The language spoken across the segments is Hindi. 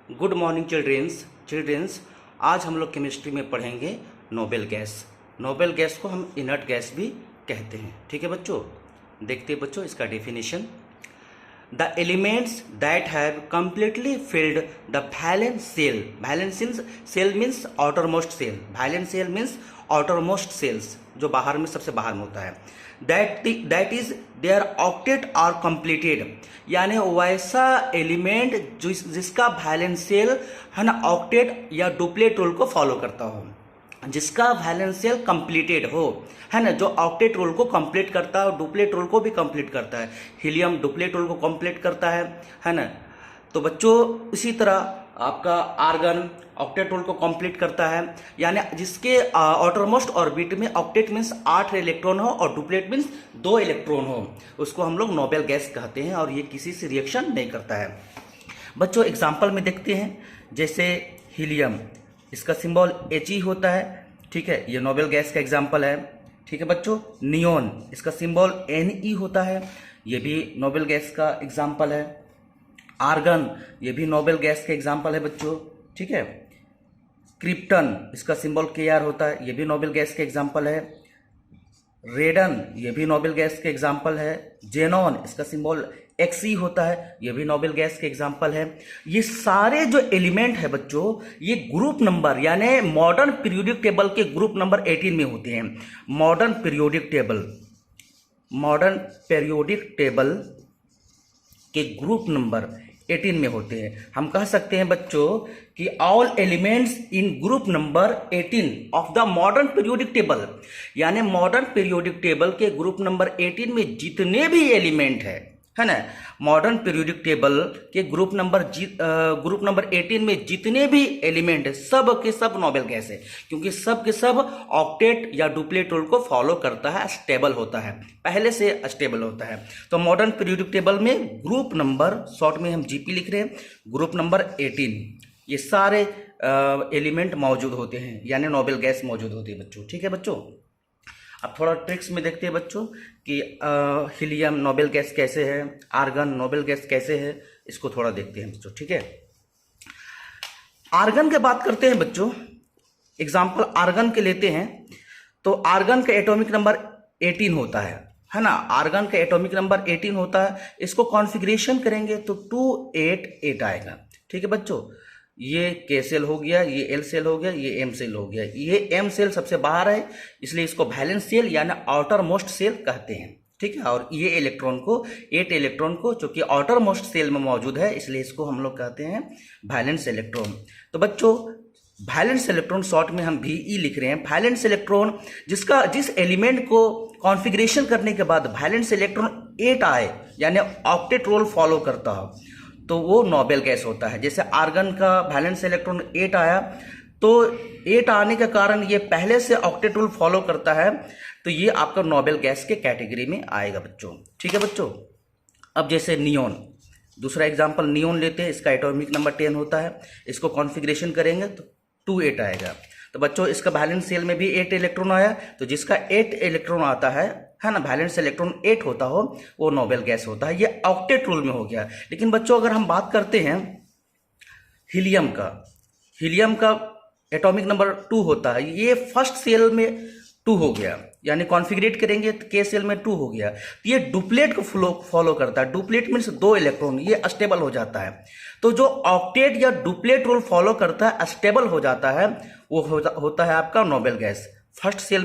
Good morning childrens. आज हम लोग केमिस्ट्री में पढ़ेंगे नोबेल गैस। नोबेल गैस को हम इनर्ट गैस भी कहते हैं। ठीक है बच्चों, देखते हैं बच्चों इसका definition. The elements that have completely filled the valence shell. Valence shell means outermost shell. Valence shell means outermost shells, जो बाहर में सबसे बाहर में होता है। That is their octet are completed, यानी वैसा एलिमेंट जिसका वैलेंस सेल है ना ऑक्टेट या डुप्लेट रूल को फॉलो करता हो, जिसका वैलेंस सेल कंप्लीटेड हो, है ना, जो ऑक्टेट रूल को कंप्लीट करता है और डुप्लेट रूल को भी कंप्लीट करता है। हीलियम डुप्लेट रूल को कंप्लीट करता है ना। तो बच्चों इसी तरह आपका आर्गन ऑक्टेट रूल को कंप्लीट करता है, यानी जिसके आउटरमोस्ट ऑर्बिट में ऑक्टेट मीन्स 8 इलेक्ट्रॉन हो और डुप्लेट मीन्स 2 इलेक्ट्रॉन हो, उसको हम लोग नोबेल गैस कहते हैं और ये किसी से रिएक्शन नहीं करता है। बच्चों एग्जाम्पल में देखते हैं, जैसे हीलियम, इसका सिंबल He होता है। ठीक है, ये नोबेल गैस का एग्जाम्पल है। ठीक है बच्चों, नियोन, इसका सिंबल Ne होता है, ये भी नोबेल गैस का एग्जाम्पल है। आर्गन, ये भी नोबेल गैस का एग्जाम्पल है बच्चों। ठीक है, क्रिप्टन, इसका सिंबल Kr होता है, ये भी नोबेल गैस का एग्जाम्पल है। रेडन, ये भी नोबेल गैस का एग्जाम्पल है। जेनॉन, इसका सिंबल Xe होता है, ये भी नोबेल गैस के एग्जाम्पल है। ये सारे जो एलिमेंट है बच्चों, ये ग्रुप नंबर यानी मॉडर्न पीरियोडिक टेबल के ग्रुप नंबर 18 में होते हैं। मॉडर्न पीरियोडिक टेबल के ग्रुप नंबर 18 में होते हैं। हम कह सकते हैं बच्चों कि all elements in group number 18 of the modern periodic table, यानी मॉडर्न पीरियोडिक टेबल के ग्रुप नंबर 18 में जितने भी एलिमेंट है ना, मॉडर्न पीरियोडिक टेबल के ग्रुप नंबर 18 में जितने भी एलिमेंट है, सब के सब नोबेल गैस है, क्योंकि सब के सब ऑक्टेट या डुप्लेट रूल को फॉलो करता है, स्टेबल होता है, पहले से स्टेबल होता है। तो मॉडर्न पीरियोडिक टेबल में ग्रुप नंबर, शॉर्ट में हम GP लिख रहे हैं, ग्रुप नंबर 18, ये सारे एलिमेंट मौजूद होते हैं, यानी नोबेल गैस मौजूद होती है बच्चों। ठीक है बच्चों, अब थोड़ा ट्रिक्स में देखते हैं बच्चों कि हीलियम नोबेल गैस कैसे है, आर्गन नोबेल गैस कैसे है, इसको थोड़ा देखते हैं बच्चों। ठीक है, आर्गन की बात करते हैं बच्चों, एग्जांपल आर्गन के लेते हैं। तो आर्गन का एटॉमिक नंबर 18 होता है ना, आर्गन का एटॉमिक नंबर 18 होता है। इसको कॉन्फ़िगरेशन करेंगे तो 288 आएगा। ठीक है बच्चों, ये K सेल हो गया, ये L सेल हो गया, ये M सेल हो गया। ये M सेल सबसे बाहर है, इसलिए इसको वैलेंस सेल यानी आउटर मोस्ट सेल कहते हैं। ठीक है, और ये इलेक्ट्रॉन को 8 इलेक्ट्रॉन को जो कि आउटर मोस्ट सेल में मौजूद है, इसलिए इसको हम लोग कहते हैं वैलेंस इलेक्ट्रॉन। तो बच्चों वैलेंस इलेक्ट्रॉन शॉर्ट में हम VE लिख रहे हैं। वैलेंस इलेक्ट्रॉन जिस एलिमेंट को कॉन्फ़िगरेशन करने के बाद वैलेंस इलेक्ट्रॉन 8 आए, यानी ऑक्टेट रूल फॉलो करता हो, तो वो नोबेल गैस होता है। जैसे आर्गन का वैलेंस इलेक्ट्रॉन 8 आया, तो 8 आने के कारण ये पहले से ऑक्टेट रूल फॉलो करता है, तो ये आपका नोबेल गैस के कैटेगरी में आएगा बच्चों। ठीक है बच्चों, अब जैसे नियोन, दूसरा एग्जांपल नियोन लेते हैं, इसका एटॉमिक नंबर 10 होता है। इसको कॉन्फ़िगरेशन करेंगे तो 28 आएगा। तो बच्चों इसका वैलेंस सेल में भी 8 इलेक्ट्रॉन आया, तो जिसका 8 इलेक्ट्रॉन आता है ना, वैलेंस इलेक्ट्रॉन 8 होता हो, वो नोबेल गैस होता है। ये ऑक्टेट रूल में हो गया। लेकिन बच्चों अगर हम बात करते हैं हीलियम का एटॉमिक नंबर 2 होता है। ये फर्स्ट सेल में 2 हो गया, यानी कॉन्फ़िगरेट करेंगे तो K सेल में 2 हो गया। तो ये डुप्लेट को फॉलो करता है। डुप्लेट मीन्स 2 इलेक्ट्रॉन, ये अस्टेबल हो जाता है। तो जो ऑक्टेट या डुप्लेट रूल फॉलो करता है, अस्टेबल हो जाता है, वो होता है आपका noble gas. First shell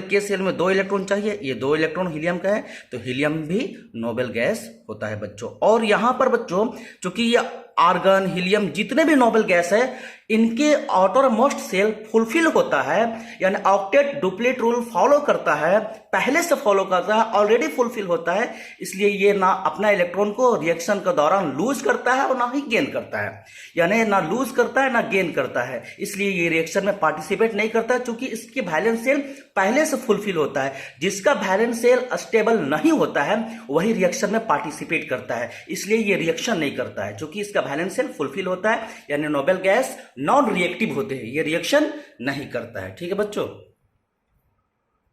K shell में 2 इलेक्ट्रॉन चाहिए, ये 2 इलेक्ट्रॉन हीलियम का है, तो हीलियम भी नोबेल गैस होता है बच्चों। और यहां पर बच्चों चूंकि ये आर्गन हीलियम जितने भी नोबेल गैस है, इनके आउटर मोस्ट सेल फुलफिल होता है, यानी ऑक्टेट डुप्लेट रूल फॉलो करता है, पहले से फॉलो करता है, ऑलरेडी फुलफिल होता है, इसलिए ये ना अपना इलेक्ट्रॉन को रिएक्शन के दौरान लूज करता है और ना ही गेन करता है, यानी ना लूज करता है ना गेन करता है। इसलिए ये रिएक्शन में पार्टिसिपेट नहीं करता है, क्योंकि इसकी वैलेंस सेल पहले से फुलफिल होता है। जिसका वैलेंस सेल स्टेबल नहीं होता है वही रिएक्शन में पार्टिसिपेट करता है, इसलिए ये रिएक्शन नहीं करता है। क्योंकि इसका वैलेंस सेल फुलफिल होता है, यानी नोबेल गैस नॉन रिएक्टिव होते हैं, ये रिएक्शन नहीं करता है। ठीक है बच्चों।